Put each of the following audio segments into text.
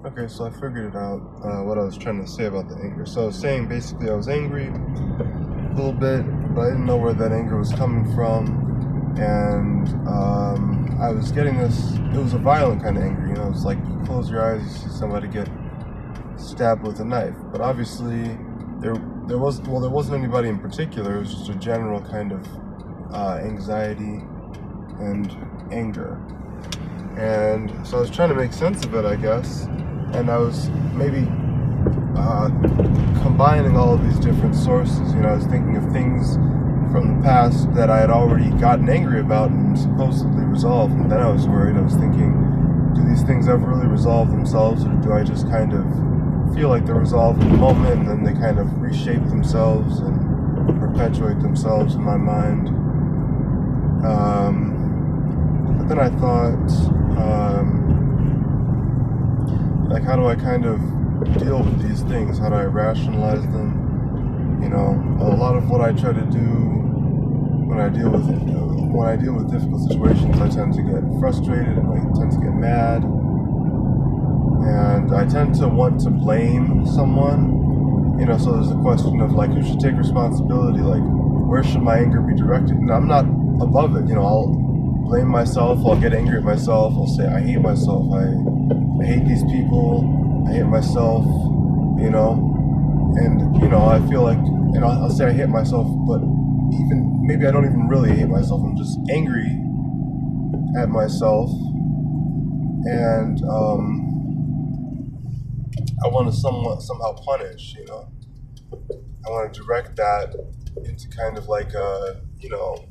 Okay, so I figured it out, what I was trying to say about the anger. So I was saying basically I was angry a little bit, but I didn't know where that anger was coming from. And I was getting this, it was a violent kind of anger, you know, it's like you close your eyes, you see somebody get stabbed with a knife. But obviously there wasn't anybody in particular, it was just a general kind of anxiety and anger. And so I was trying to make sense of it, I guess, and I was maybe combining all of these different sources. You know, I was thinking of things from the past that I had already gotten angry about and supposedly resolved, and then I was worried. I was thinking, do these things ever really resolve themselves, or do I just kind of feel like they're resolved in the moment, and then they kind of reshape themselves and perpetuate themselves in my mind? But then I thought, like, how do I kind of deal with these things? How do I rationalize them? You know, a lot of what I try to do when I deal with difficult situations, I tend to get frustrated and I tend to get mad, and I tend to want to blame someone. You know, so there's a question of like, who should take responsibility? Like, where should my anger be directed? And I'm not above it. You know, I'll blame myself. I'll get angry at myself. I'll say I hate myself. I hate these people. I hate myself. You know, and you know, I feel like, and I'll say I hate myself, but even maybe I don't even really hate myself. I'm just angry at myself, and I want to somehow punish. You know, I want to direct that into kind of like a, you know,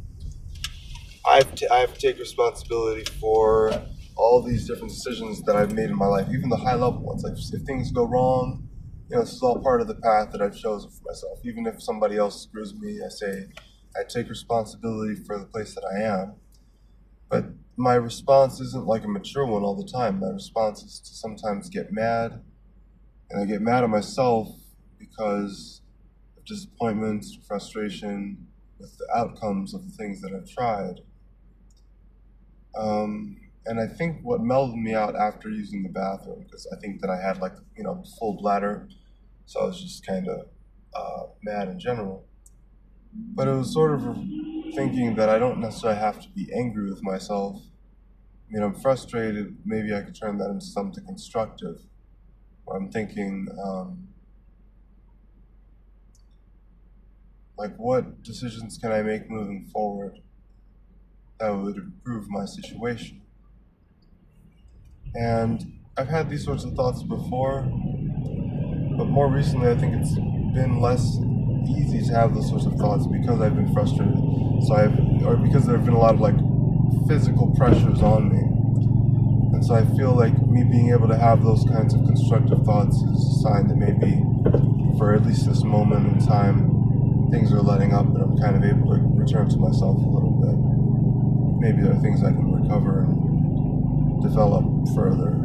I have to take responsibility for all these different decisions that I've made in my life, even the high level ones. Like, if things go wrong, you know, this is all part of the path that I've chosen for myself. Even if somebody else screws me, I say I take responsibility for the place that I am. But my response isn't like a mature one all the time. My response is to sometimes get mad, and I get mad at myself because of disappointment, frustration with the outcomes of the things that I've tried. And I think what melded me out after using the bathroom, because I think that I had, like, you know, full bladder, so I was just kind of mad in general. But it was sort of thinking that I don't necessarily have to be angry with myself. I mean, I'm frustrated, maybe I could turn that into something constructive, where I'm thinking, like, what decisions can I make moving forward that would improve my situation? And I've had these sorts of thoughts before, but more recently I think it's been less easy to have those sorts of thoughts because I've been frustrated. Or because there have been a lot of like physical pressures on me. And so I feel like me being able to have those kinds of constructive thoughts is a sign that maybe, for at least this moment in time, things are letting up and I'm kind of able to return to myself a little bit. Maybe there are things I can recover and develop further.